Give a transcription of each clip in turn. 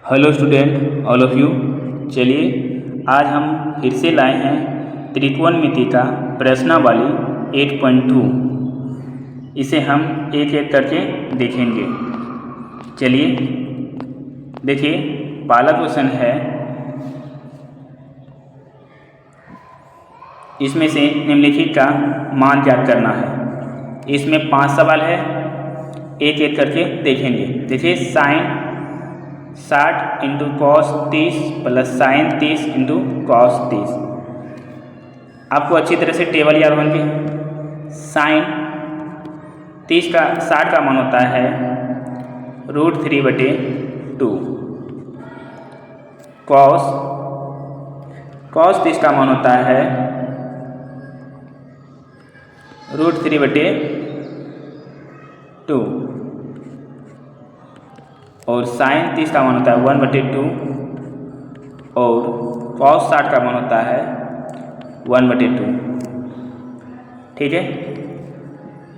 Hello student all of you. चलिए आज हम फिर से लाए हैं त्रिकोणमिति का प्रश्नावली 8.2। इसे हम एक एक करके देखेंगे। चलिए देखिए, पहला क्वेश्चन है, इसमें से निम्नलिखित का मान ज्ञात करना है। इसमें 5 सवाल है, एक एक करके देखेंगे। देखिए, sine 60 into cos 30 plus sine 30 into cos 30। आपको अच्छी तरह से टेबल याद होंगे। साइन 60 का मान होता है √3/2। कॉस 30 का मान होता है √3/2 और साइन 30 का मान होता है 1/2 और कॉस 60 का मान होता है 1/2। ठीक है,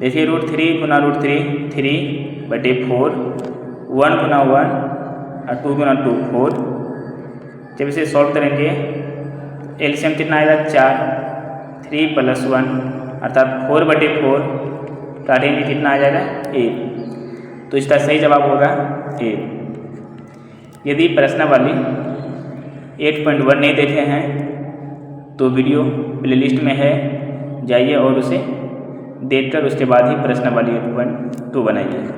देखिए √3 गुना √3 3/4, 1 गुना 1 और 2 गुना 2 4। जब इसे सॉल्व करेंगे एलसीएम कितना आएगा 4, 3 + 1 अर्थात 4/4 काटेंगे कितना आ जाएगा 8। तो इसका सही जवाब होगा 8। यदि प्रश्नावली 8.1 नहीं देखे हैं तो वीडियो प्लेलिस्ट में है, जाइए और उसे देखकर उसके बाद ही प्रश्नावली 8.2 बनाइए।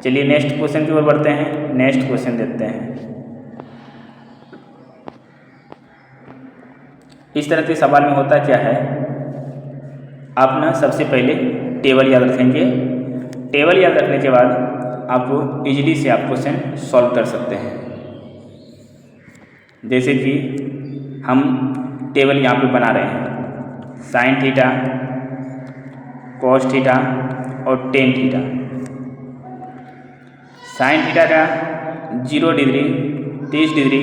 चलिए नेक्स्ट क्वेश्चन की ओर बढ़ते हैं। नेक्स्ट क्वेश्चन देखते हैं। इस तरह के सवाल में होता क्या है, आप ना सबसे पहले टेबल याद रखेंगे। टेबल याद रखने के बाद आपको इजीली से आप क्वेश्चन सॉल्व कर सकते हैं। जैसे कि हम टेबल यहाँ पे बना रहे हैं, साइन थीटा, कॉस थीटा और टेन थीटा। साइन थीटा का 0 डिग्री, 30 डिग्री,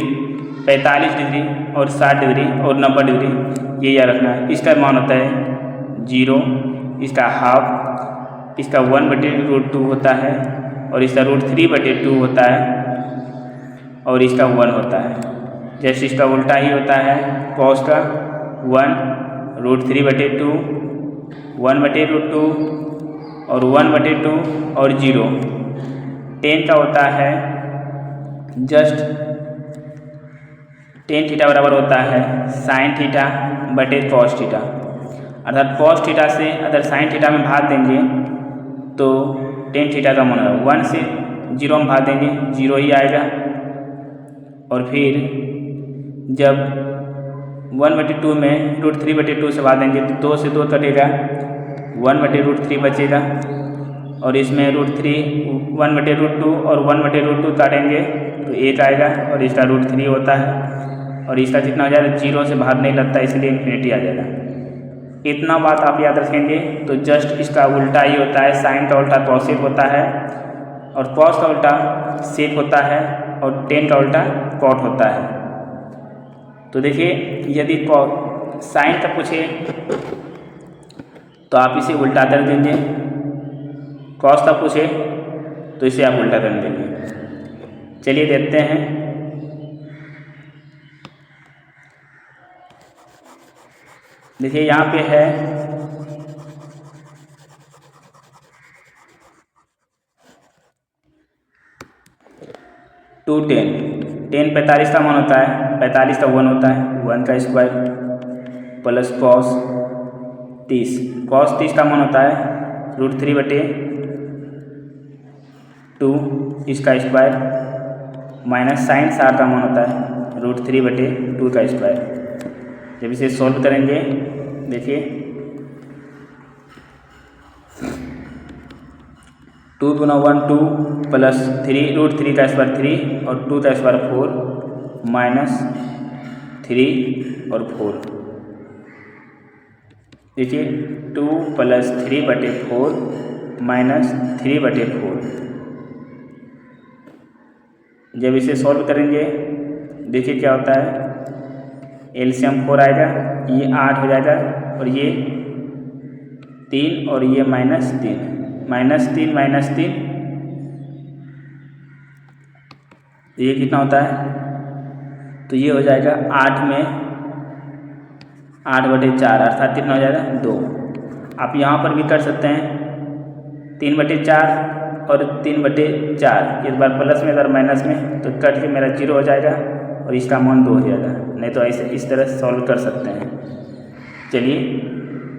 45 डिग्री और 60 डिग्री और 90 डिग्री ये याद रखना है। इसका मान होता है 0, इसका हाफ, इसका 1/√2 होता है और इसका √3/2 होता है और इसका 1 होता है। जैसे इसका उल्टा ही होता है, कॉस का 1 √3/2, 1/√2 और 1/2 और 0। टेन का होता है जस्ट टेन थीटा बराबर होता है साइन थीटा बटे कॉस थीटा। अर्थात कॉस थीटा से अगर साइन थीटा में भाग देंगे तो टेन थीटा का मान होगा 1 से 0 में भाग देंगे 0 ही आएगा। और फिर जब 1/2 में √3/2 से भाग देंगे तो 2 से 2 कटेगा, 1/√3 बचेगा और इसमें √3 1/√2 और 1/√2 काटेंगे तो 1 आएगा और इसका √3 होता है और इसका कितना हो जाएगा 0 से भाग नहीं लगता इसलिए इन्फिनिटी आ जाएगा। इतना बात आप याद रखेंगे तो जस्ट इसका उल्टा ही होता है। साइन का उल्टा कॉसेक होता है और कॉस का उल्टा सेक होता है और टेन का उल्टा कॉट होता है। तो देखिए, यदि साइन का पूछे तो आप इसे उल्टा कर देंगे, कॉस का पूछे तो इसे आप उल्टा कर देंगे। चलिए देखते हैं। देखिए यहाँ पे है 210, 10 45 का मान होता है, 45 का 1 होता है, 1 का स्क्वायर प्लस कॉस 30 का मान होता है √3/2 इसका स्क्वायर माइनस साइन 60 का मान होता है √3/2 का स्क्वायर। जब इसे सॉल्व करेंगे देखिए 2 गुना 1 2 प्लस 3 √3 का स्क्वायर 3 और 2 का स्क्वायर 4 माइनस 3 और 4। देखिए 2 + 3/4 माइनस 3/4। जब इसे सॉल्व करेंगे देखिए क्या होता है, एलसीएम 4 आएगा, ये 8 हो जाएगा और ये 3 और ये -3 -3 -3 तो ये कितना होता है, तो ये हो जाएगा 8 में 8/4 अर्थात कितना हो जाएगा 2। आप यहाँ पर भी कर सकते हैं 3/4 और 3/4, इस बार प्लस में अगर माइनस में तो कट के मेरा 0 हो जाएगा और इसका मान 2 हो जाएगा। नहीं तो ऐसे इस तरह सॉल्व कर सकते हैं। चलिए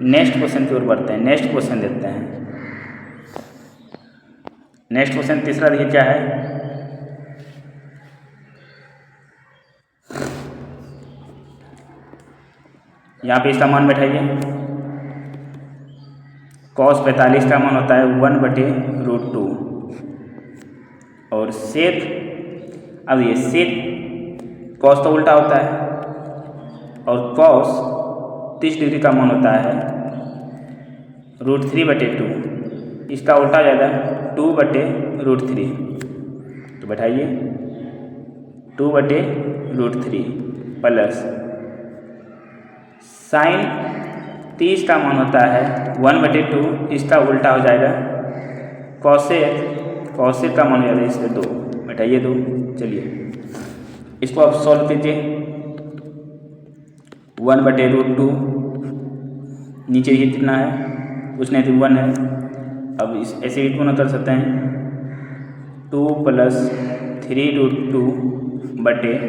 नेक्स्ट क्वेश्चन की ओर बढ़ते हैं। नेक्स्ट क्वेश्चन देखते हैं। नेक्स्ट क्वेश्चन तीसरा देखिए क्या है। यहाँ पे इसका मान बैठाइए। cos 45 का मान होता है 1/√2 और सेक, अब ये सेक cos तो उल्टा होता है और cos 30 डिग्री का मान होता है √3/2, इसका उल्टा हो जाता है 2/√3। तो बैठाइए 2/√3 प्लस साइन 30 का मान होता है 1/2, इसका उल्टा हो जाएगा कॉसेक का मान हो जाएगा इससे 2, बैठाइए 2। चलिए इसको आप सॉल्व कीजिए। 1/√2 नीचे ये कितना है, कुछ नहीं तो 1 है। अब इस ऐसे भी गुना कर सकते हैं 2 + 3√2/3।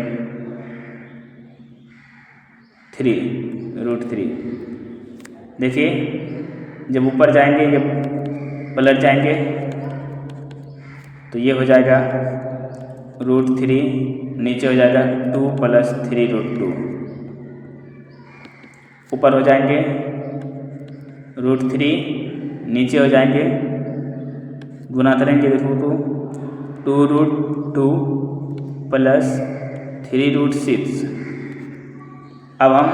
देखिए जब ऊपर जाएंगे जब पलट जाएंगे तो ये हो जाएगा √3, नीचे हो जाएगा 2 + 3√2। ऊपर हो जाएंगे √3, नीचे हो जाएंगे गुना करेंगे देखो तो 2√2 + 3√6। अब हम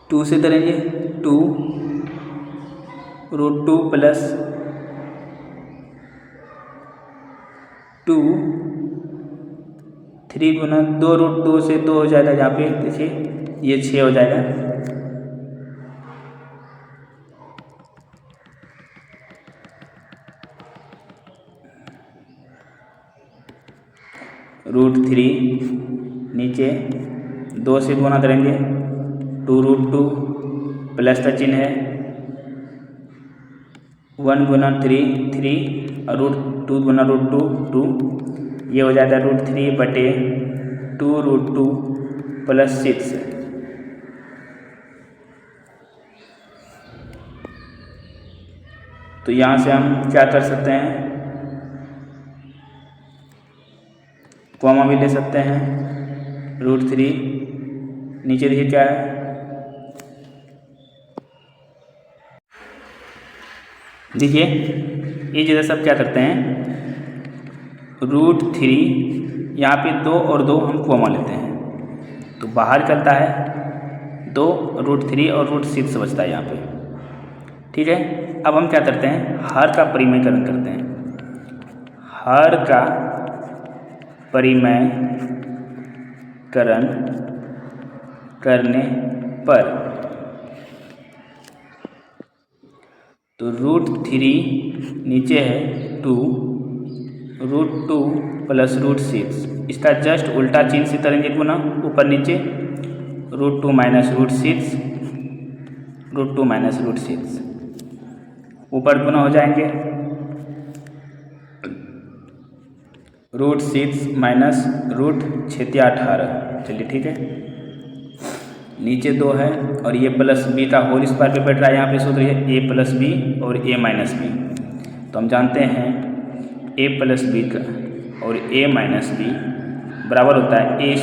टू से करेंगे 2√2 + 2 3 गुना 2√2 से 2 हो जाएगा। यहाँ पे देखिए ये 6 हो जाएगा। √3 नीचे 2 से गुना करेंगे 2√2 प्लस का चिन्ह है 1 गुना 3 और √2 गुना √2 2, ये हो जाएगा √3/2√2 + 6। तो यहाँ से हम क्या कर सकते हैं, कॉमा भी ले सकते हैं। √3 नीचे देखिए क्या है, देखिए ये जैसा सब क्या करते हैं √3 यहाँ पे 2 और 2 हम कॉमा लेते हैं तो बाहर करता है 2, √3 और √6 बचता है यहाँ पे। ठीक है, अब हम क्या करते हैं, हर का परिमयकरण करते हैं। हर का परिमयकरण करने पर तो √3 नीचे है 2, √2 + √6, इसका जस्ट उल्टा चिन्ह से करेंगे गुना, ऊपर नीचे √2 - √6, √2 - √6, ऊपर गुना हो जाएंगे √6 - √18। चलिए ठीक है, नीचे 2 है और ये प्लस b का होल स्क्वायर पे बैठ रहा है। यहाँ पे सूत्र है a + b और a - b। तो हम जानते हैं a + b का और a - b बराबर होता है a²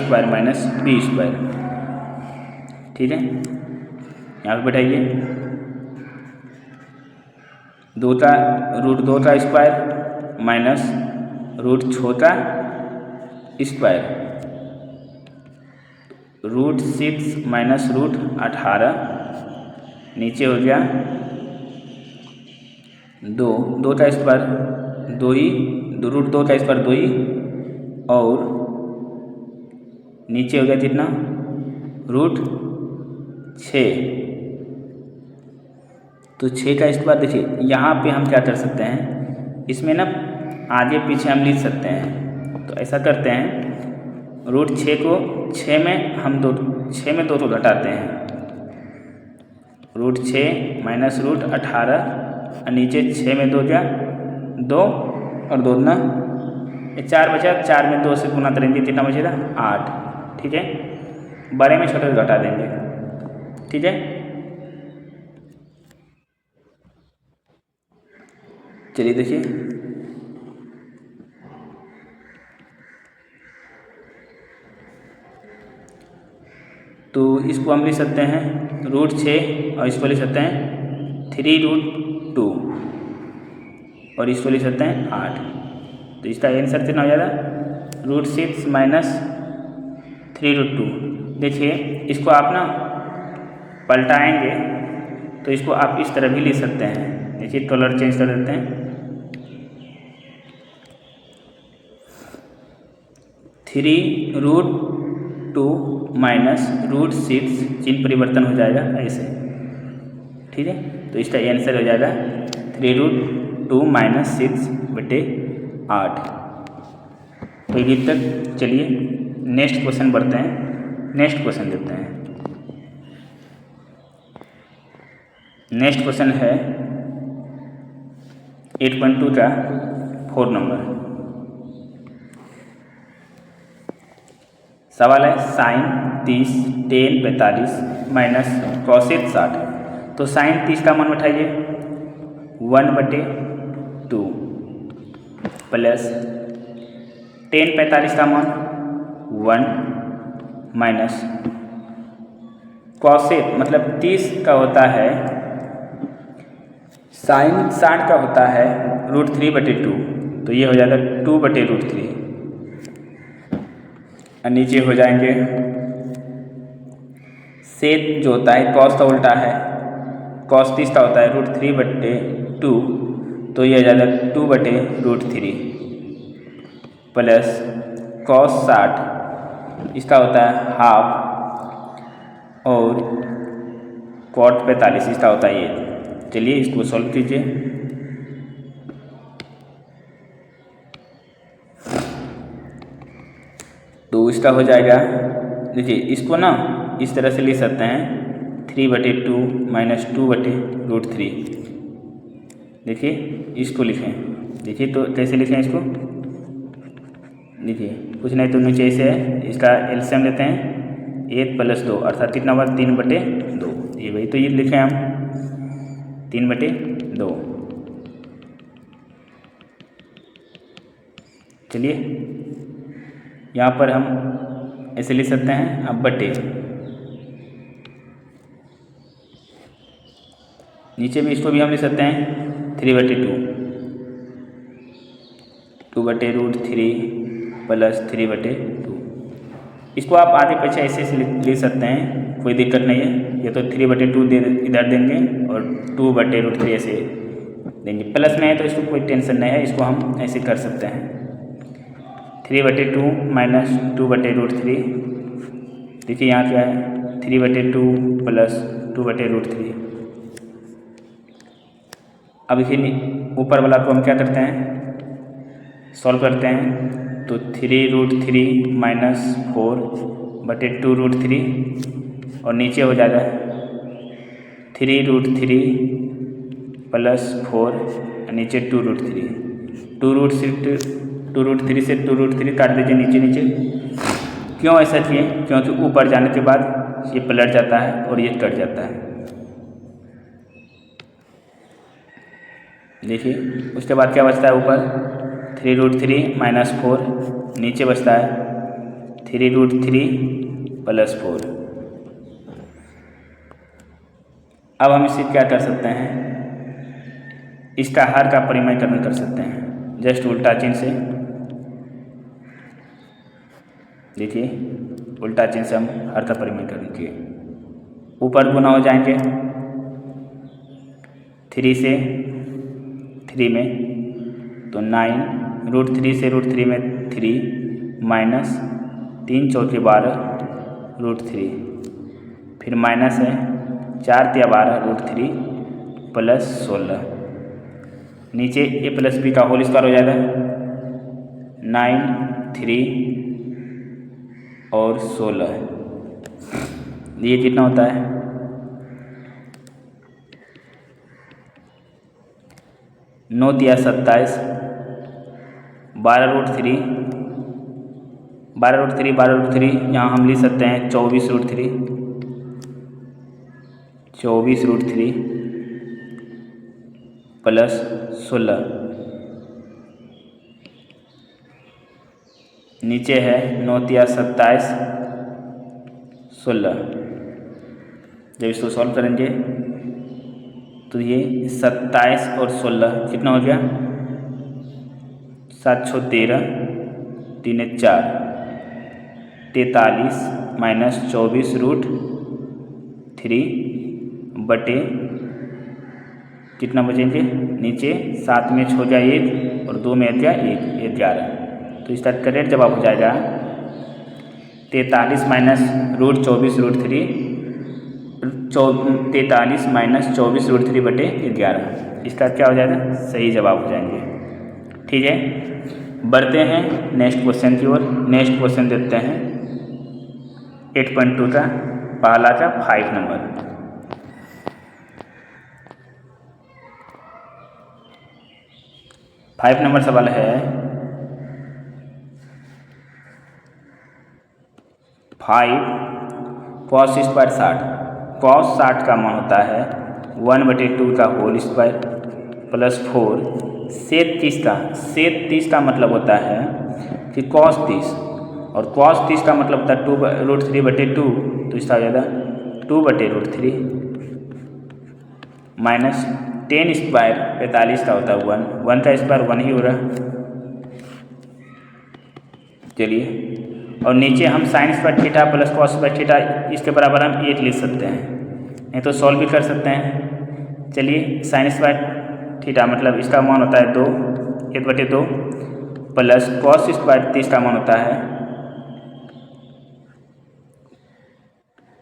- b²। ठीक है, यहाँ पे बैठाइए 2 का √2 का स्क्वायर माइनस √6 का स्क्वायर, √6 - √18 नीचे हो गया 2 का स्क्वायर 2 ही, √2 का स्क्वायर 2 ही और नीचे हो गया कितना √6। तो 6 का स्क्वायर देखिए यहाँ पे हम क्या कर सकते हैं, इसमें ना आगे पीछे हम लिख सकते हैं। तो ऐसा करते हैं, रूट 6 को 6 में हम 2 को घटाते हैं, रूट 6 माइनस रूट 18 और नीचे 6 में 2 क्या 2 और 2 ना 4 बचा, 4 में 2 से गुना करेंगे कितना बचेगा 8। ठीक है, बड़े में छोटे को घटा देंगे। ठीक है, चलिए देखिए तो इसको हम लिख सकते हैं रूट 6 और इसको लिख सकते हैं 3√2 और इसको लिख सकते हैं 8। तो इसका आंसर कितना हो जाएगा रूट 6 माइनस 3√2। देखिए इसको आप ना पलटाएंगे तो इसको आप इस तरह भी लिख सकते हैं। देखिए कलर चेंज कर देते हैं, 3√2 माइनस रूट 6 चिन्ह परिवर्तन हो जाएगा ऐसे। ठीक है, तो इसका आंसर हो जाएगा 3√2 माइनस 6/8। तो ये तक चलिए नेक्स्ट क्वेश्चन बढ़ते हैं। नेक्स्ट क्वेश्चन देखते हैं। नेक्स्ट क्वेश्चन है 8.2 का 4 नंबर। सवाल है साइन 30 tan 45 माइनस कॉसेक 60। तो साइन 30 का मान बैठाइए 1/2 प्लस tan 45 का मान 1 माइनस कॉसेक मतलब 30 का होता है, साइन 60 का होता है √3/2। तो ये हो जाएगा 2/√3 और नीचे हो जाएंगे सेक जो होता है कॉस का उल्टा है, कॉस 30 का होता है √3/2। तो ये हो जाएगा 2/√3 प्लस कॉस 60 इसका होता है हाफ और कॉट 45 इसका होता है ये। चलिए इसको सॉल्व कीजिए। तो इसका हो जाएगा, देखिए इसको ना इस तरह से लिख सकते हैं 3/2 माइनस 2/√3। देखिए इसको लिखें, देखिए तो कैसे लिखें इसको, देखिए कुछ नहीं तो नीचे ऐसे है, इसका एलसीएम लेते हैं 1 + 2 अर्थात कितना हुआ 3/2। ये वही तो ये लिखें हम 3/2। चलिए यहाँ पर हम ऐसे लिख सकते हैं अब बटे, नीचे में इसको भी हम लिख सकते हैं 3/2 2/√3 प्लस 3/2। इसको आप आगे पीछे ऐसे लिख सकते हैं, कोई दिक्कत नहीं है। ये तो 3/2 इधर देंगे और 2/√3 ऐसे देंगे। प्लस में है तो इसको कोई टेंशन नहीं है, इसको हम ऐसे कर सकते हैं 3/2 माइनस 2/√3। देखिए यहाँ क्या है 3/2 प्लस 2/√3। अब इसी ऊपर वाला को हम क्या करते हैं सॉल्व करते हैं। तो 3√3 माइनस 4/2√3 और नीचे हो जाएगा 3√3 प्लस 4 नीचे 2√3। 2√3 से 2√3 काट दीजिए नीचे नीचे। क्यों ऐसा किए, क्योंकि ऊपर जाने के बाद ये पलट जाता है और ये कट जाता है। देखिए उसके बाद क्या बचता है ऊपर 3√3 माइनस 4, नीचे बचता है 3√3 प्लस 4। अब हम इसे क्या कर सकते हैं, इसका हर का परिमयकरण कर सकते हैं जस्ट उल्टा चिन्ह से। देखिए उल्टा चिन्ह से हम हर का परिमयकरण किए, ऊपर गुना हो जाएंगे 3 से 3 में तो 9, √3 से √3 में 3 माइनस 3 चौके 12 √3, फिर माइनस है 4 × 12 √3 प्लस 16, नीचे ए प्लस बी का होल स्क्वायर हो जाएगा 9, 3 और 16, ये कितना होता है 9 तिया 27, 12√3, 12√3 यहाँ हम लिख सकते हैं 24√3 प्लस 16, नीचे है 9 तिया 27, 16। जब इसको सॉल्व करेंगे तो ये 27 और 16 कितना हो गया 7 6 13, 3 4, 43 माइनस 24√3 बटे कितना बचेंगे नीचे 7 में 6 जाए 1 और 2 में 1 जाए 1, 11। तो इसका करेक्ट जवाब हो जाएगा 43 माइनस √24√3 43 माइनस 24√3 बटे 11। इसका क्या हो जाएगा सही जवाब हो जाएंगे। ठीक है, बढ़ते हैं नेक्स्ट क्वेश्चन की ओर। नेक्स्ट क्वेश्चन देखते हैं 8.2 का पहला का 5 नंबर। फाइव नंबर सवाल है 5 cos स्क्वायर 60, cos 60 का मान होता है 1/2 का होल स्क्वायर प्लस 4 सेक 30 का मतलब होता है कि cos 30 और cos 30 का मतलब होता है 2√3/2, तो इसका हो जाएगा 2/√3 माइनस 10 स्क्वायर 45 का होता है 1 का स्क्वायर 1 ही हो रहा। चलिए, और नीचे हम sine square theta plus cos square theta इसके बराबर हम 8 लिख सकते हैं, नहीं तो सॉल्व भी कर सकते हैं। चलिए, साइन स्क्वायर थीटा मतलब इसका मान होता है 2 1/2 प्लस कॉस स्क्वायर 30 का मान होता है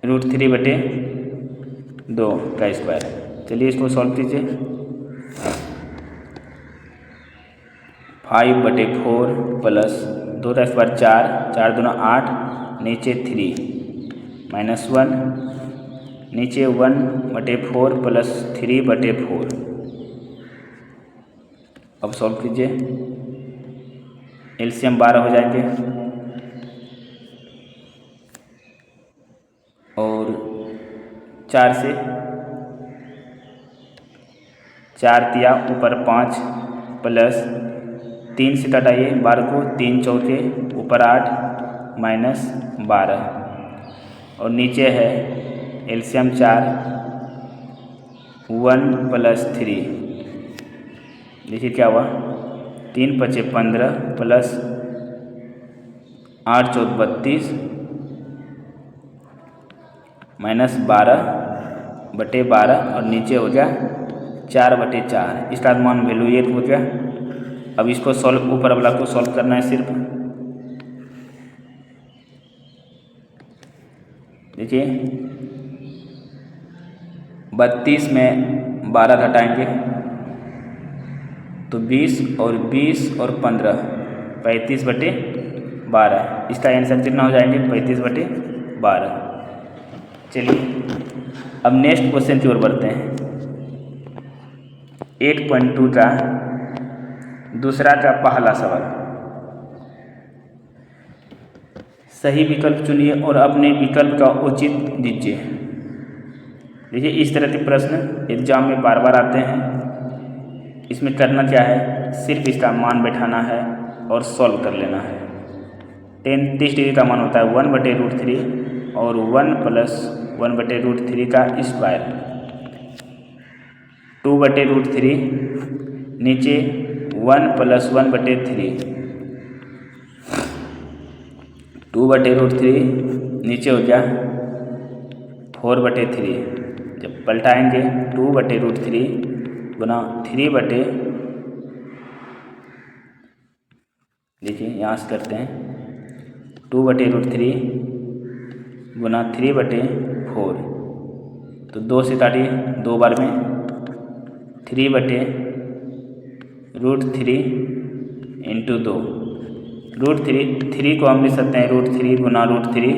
√3/2 का स्क्वायर। चलिए इसको सॉल्व कीजिए। 5/4 प्लस 2 का स्क्वायर 4, 4 दूना 8, नीचे 3 माइनस 1, नीचे 1/4 प्लस 3/4। अब सॉल्व कीजिए, एलसीएम 12 हो जाएंगे और 4 से 4 तिया ऊपर 5 प्लस 3 से घटाइए 12 को, 3 चौके ऊपर 8 माइनस 12 और नीचे है एलसीएम 4 1 प्लस 3। देखिए क्या हुआ 3 × 5 = 15 प्लस 8 × 4 = 32 माइनस 12/12 और नीचे हो गया 4/4। इसका मान वैल्यू 1 हो गया। अब इसको सॉल्व ऊपर वाला को सॉल्व करना है सिर्फ। देखिए 32 में 12 घटाएंगे तो 20 और 15 35/12। इसका आंसर कितना हो जाएंगे 35/12। चलिए अब नेक्स्ट क्वेश्चन की ओर बढ़ते हैं। 8.2 का दूसरा का पहला सवाल। सही विकल्प चुनिए और अपने विकल्प का उचित दीजिए। देखिए इस तरह के प्रश्न एग्जाम में बार बार आते हैं। इसमें करना क्या है, सिर्फ इसका मान बैठाना है और सॉल्व कर लेना है। 30 डिग्री का मान होता है 1/√3 और 1 प्लस 1/√3 का स्क्वायर 2/√3 नीचे 1 प्लस 1/3 2/√3 नीचे हो गया 4/3। जब पलटाएंगे 2/√3 गुना 3 देखिए यहाँ से करते हैं 2/√3 गुना 3/4 तो 2 से काटिए 2 बार में 3/√3 इंटू 2। √3 को हम लिख सकते हैं √3 गुना √3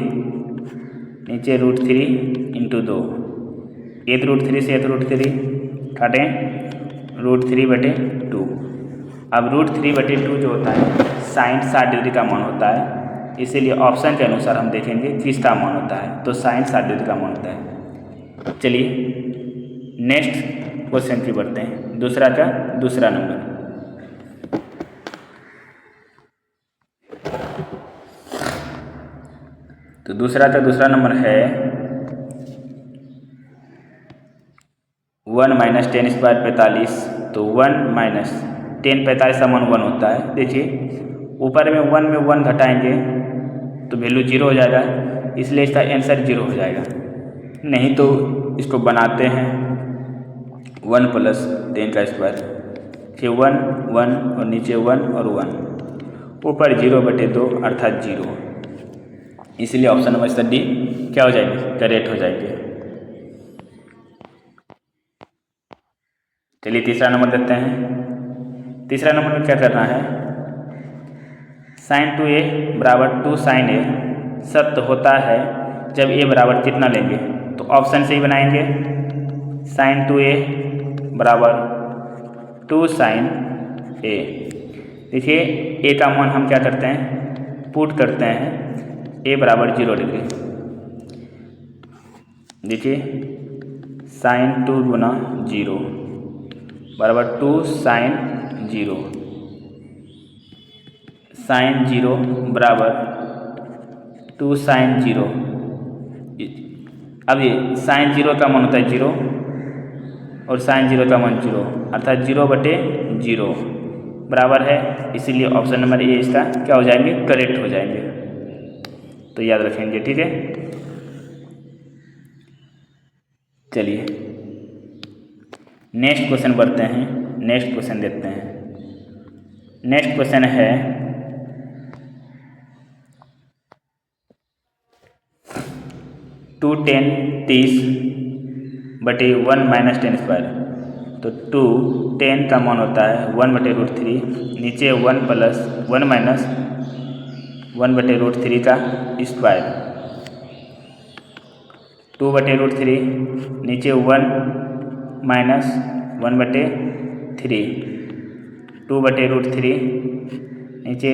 नीचे √3 इंटू 2। एक √3 से एक √3 काटें √3/2। अब √3/2 जो होता है साइन 60 डिग्री का मान होता है, इसीलिए ऑप्शन के अनुसार हम देखेंगे किसका मान होता है, तो साइन 60 डिग्री का मान होता है। चलिए नेक्स्ट क्वेश्चन की बढ़ते हैं। दूसरा नंबर। तो दूसरा नंबर है 1 - 10² 45। तो 1 - 10 45 का मान 1 होता है। देखिए ऊपर में 1 में 1 घटाएंगे तो वैल्यू 0 हो जाएगा, इसलिए इसका आंसर 0 हो जाएगा। नहीं तो इसको बनाते हैं 1 + 10² फिर 1 1 और नीचे 1 और 1 ऊपर 0/2 अर्थात 0। इसलिए ऑप्शन नंबर इसका डी क्या हो जाएंगे, करेक्ट हो जाएंगे। चलिए तीसरा नंबर देखते हैं। तीसरा नंबर में क्या करना है, sin 2a = 2 sin a सत्य होता है जब a बराबर कितना लेंगे, तो ऑप्शन से ही बनाएंगे। sin 2a = 2 sin a। देखिए a का मान हम क्या करते हैं, पुट करते हैं a = 0 डिग्री। देखिए sin 2 गुना 0 बराबर 2 sin 0। sin 0 बराबर 2 sin 0। अब ये sin 0 का मान होता है 0 और sin 0 का मान 0 अर्थात 0/0 बराबर है, इसीलिए ऑप्शन नंबर ए इसका क्या हो जाएंगे, करेक्ट हो जाएंगे। तो याद रखेंगे, ठीक है। चलिए नेक्स्ट क्वेश्चन बढ़ते हैं। नेक्स्ट क्वेश्चन देखते हैं। नेक्स्ट क्वेश्चन है 2 10 30/1 - 10²। तो 2 10 का मान होता है 1/√3 नीचे 1 + 1 - 1/√3 का स्क्वायर। 2/√3 नीचे 1 - 1/3 2/√3 नीचे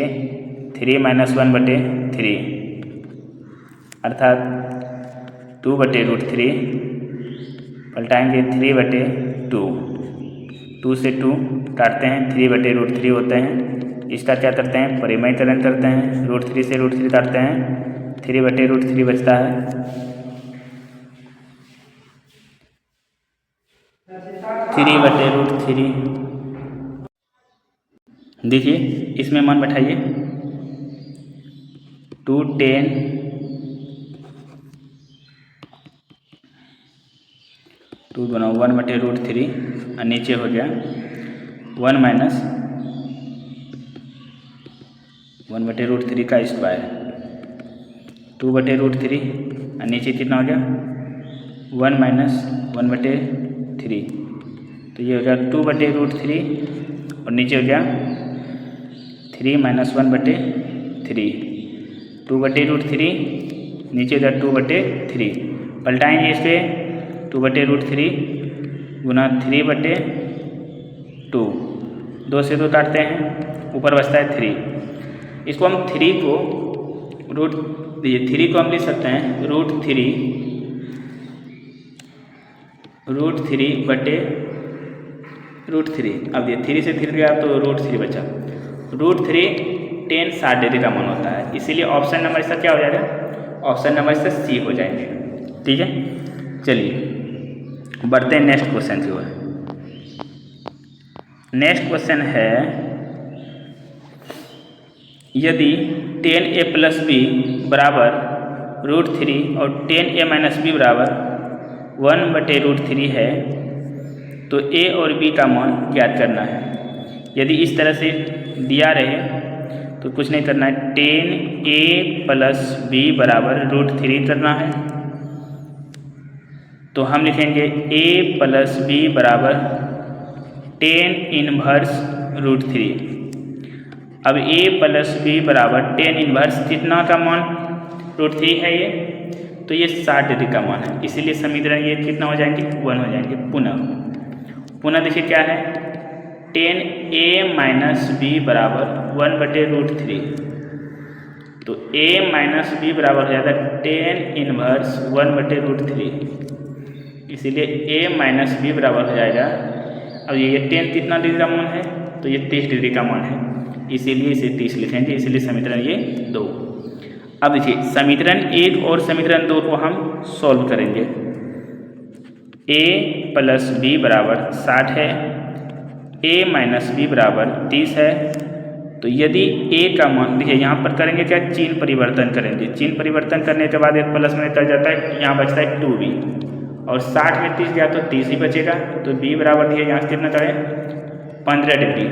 3 - 1/3 अर्थात 2/√3 पलटाएंगे 3/2। 2 से 2 काटते हैं 3/√3 होते हैं। इसका क्या करते हैं, परिमेयकरण करते हैं। √3 से √3 काटते हैं 3/√3 बचता है। 3/√3 देखिए इसमें मान बैठाइए 2 10 2 गुना 1/√3 और नीचे हो गया 1 - 1/√3 का स्क्वायर। 2/√3 और नीचे कितना हो गया 1 - 1/3। तो ये हो गया 2/√3 और नीचे हो गया 3 - 1/3। 2/√3 नीचे हो गया 2/3। पलटाएंगे इस पर 2/√3 गुना 3/2। 2 से 2 काटते हैं ऊपर बचता है 3। इसको हम 3 को हम लिख सकते हैं √3 √3। अब ये 3 से 3 गया तो √3 बचा। √3 10 60 डिग्री का मान होता है, इसीलिए ऑप्शन नंबर इसका क्या हो जाएगा, ऑप्शन नंबर इसका सी हो जाएंगे। ठीक है, चलिए बढ़ते हैं नेक्स्ट क्वेश्चन की ओर। नेक्स्ट क्वेश्चन है यदि 10a + b बराबर √3 और 10a - b बराबर 1/√3 है तो a और b का मान ज्ञात करना है। यदि इस तरह से दिया रहे तो कुछ नहीं करना है, 10a + b बराबर √3 करना है। तो हम लिखेंगे a + b बराबर tan इनवर्स रूट 3। अब a प्लस b बराबर tan इनवर्स कितना का मान रूट 3 है ये, तो ये 60 डिग्री का मान है, इसीलिए समीकरण ये कितना हो जाएंगे 1 हो जाएंगे। पुनः देखिए क्या है, tan a माइनस बी बराबर 1/√3, तो a माइनस बी बराबर हो जाएगा tan इनवर्स 1/√3, इसीलिए a माइनस बी बराबर हो जाएगा। अब ये tan कितना डिग्री का मान है, तो ये 30 डिग्री का मान है, इसीलिए इसे 30 लिखेंगे, इसलिए समीकरण ये 2। अब देखिए समीकरण 1 और समीकरण 2 को हम सॉल्व करेंगे। a प्लस बी बराबर 60 है, a माइनस बी बराबर 30 है, तो यदि a का मान देखिए यहाँ पर करेंगे क्या, चिन्ह परिवर्तन करेंगे। चिन्ह परिवर्तन करने के बाद एक प्लस में निकल जाता है, यहाँ बचता है 2b, और 60 में 30 गया तो 30 ही बचेगा, तो b बराबर देखिए यहाँ से कितना करें 15 डिग्री।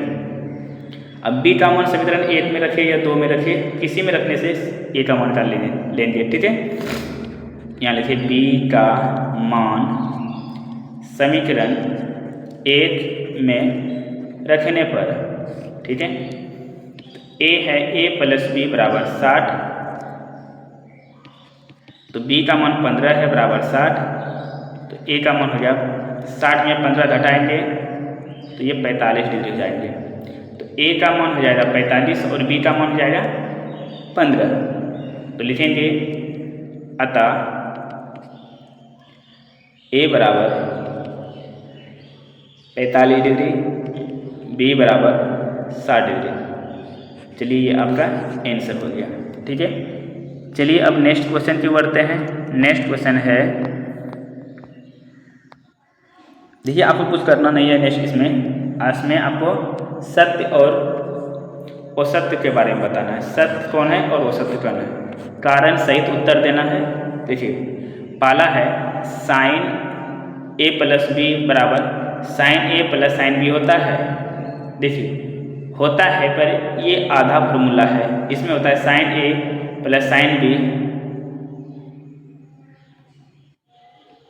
अब b का मान समीकरण 1 में रखिए या 2 में रखिए, किसी में रखने से a का मान कर लेंगे, ठीक है। यहाँ लिखिए b का मान समीकरण 1 में रखने पर, ठीक है, a है a प्लस बी बराबर 60, तो b का मान 15 है बराबर 60, तो a का मान हो गया 60 में 15 घटाएंगे तो ये 45 डिग्री हो जाएंगे, तो a का मान हो जाएगा 45 और b का मान हो जाएगा 15, तो लिखेंगे अतः a बराबर 45 डिग्री, b बराबर 60 डिग्री। चलिए ये आपका आंसर हो गया, ठीक है। चलिए अब नेक्स्ट क्वेश्चन की बढ़ते हैं। नेक्स्ट क्वेश्चन है, देखिए आपको कुछ करना नहीं है नेक्स्ट इसमें आपको सत्य और असत्य के बारे में बताना है। सत्य कौन है और असत्य कौन है, कारण सहित उत्तर देना है। देखिए पहला है साइन a प्लस बी बराबर sine a plus sine b होता है। देखिए होता है पर ये आधा फॉर्मूला है, इसमें होता है sine a plus sine b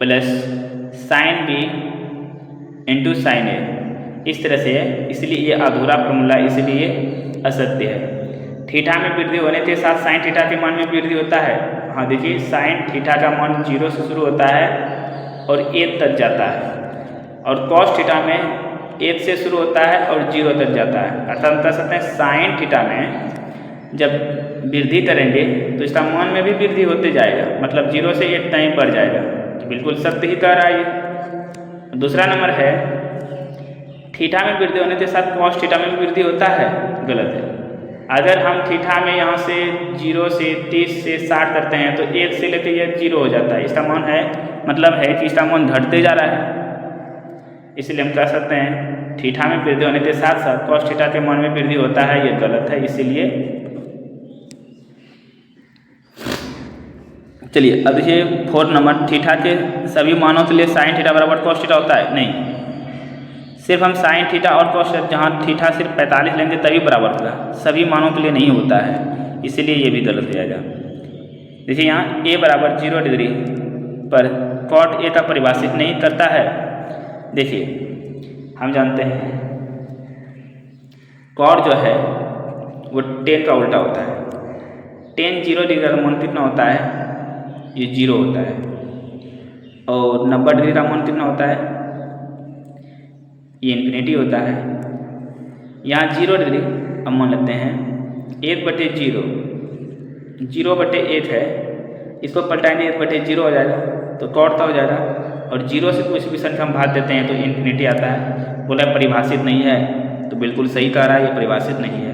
plus sine b into sine a, इस तरह से है, इसलिए ये अधूरा फॉर्मूला, इसलिए असत्य है। थीटा में वृद्धि होने के साथ साइन थीटा के मान में वृद्धि होता है। हाँ देखिए साइन थीटा का मान 0 से शुरू होता है और 1 तक जाता है, और कॉस थीटा में 1 से शुरू होता है और 0 तक जाता है। अर्थात हम कह सकते हैं साइन थीटा में जब वृद्धि करेंगे तो इसका मान में भी वृद्धि होते जाएगा, मतलब 0 से 1 टाइम बढ़ जाएगा, तो बिल्कुल सत्य ही कह रहा है ये। दूसरा नंबर है थीटा में वृद्धि होने के साथ कॉस थीटा में वृद्धि होता है, गलत है। अगर हम थीटा में यहाँ से 0 से 30 से 60 करते हैं तो 1 से लेकर यह 0 हो जाता है, इसका मान है, मतलब है कि इसका मान घटते जा रहा है। इसलिए हम कह सकते हैं थीटा में वृद्धि होने के साथ साथ कॉस थीटा के मान में वृद्धि होता है, ये गलत है, इसीलिए। चलिए अब देखिए 4 नंबर, थीटा के सभी मानों के लिए साइन थीटा बराबर कॉस थीटा होता है, नहीं, सिर्फ हम साइन थीटा और कॉस, जहाँ थीटा सिर्फ 45 लेंगे तभी बराबर होगा, सभी मानों के लिए नहीं होता है, इसीलिए ये भी गलत हो जाएगा। देखिए यहाँ a बराबर 0 डिग्री पर कॉट a का परिभाषित नहीं करता है। देखिए हम जानते हैं कॉट जो है वो tan का उल्टा होता है। tan 0 डिग्री का मान कितना होता है, ये 0 होता है, और 90 डिग्री का मान कितना होता है, ये इन्फिनिटी होता है। यहाँ 0 डिग्री अब मान लेते हैं 1/0, 0/1 है, इसको पलटाएंगे 1/0 हो जाएगा, तो कॉट का हो जाएगा, और 0 से कोई भी संख्या हम भाग देते हैं तो इन्फिनिटी आता है। बोला परिभाषित नहीं है, तो बिल्कुल सही कह रहा है, ये परिभाषित नहीं है,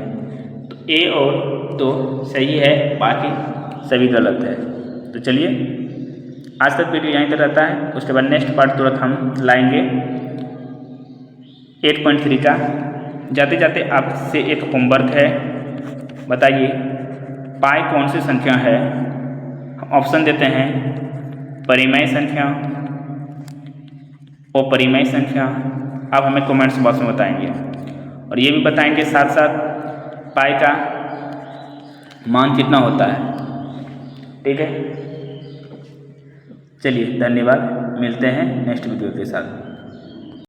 तो a और 2 सही है, बाकी सभी गलत है। तो चलिए आज तक वीडियो यहीं तक रहता है, उसके बाद नेक्स्ट पार्ट तुरंत हम लाएंगे 8.3 का। जाते जाते आपसे एक होमवर्क है, बताइए पाई कौन सी संख्या है। ऑप्शन देते हैं परिमेय संख्या, अपरिमेय संख्या, आप हमें कमेंट्स बॉक्स में बताएंगे, और ये भी बताएंगे साथ साथ पाई का मान कितना होता है, ठीक है। चलिए धन्यवाद, मिलते हैं नेक्स्ट वीडियो के साथ।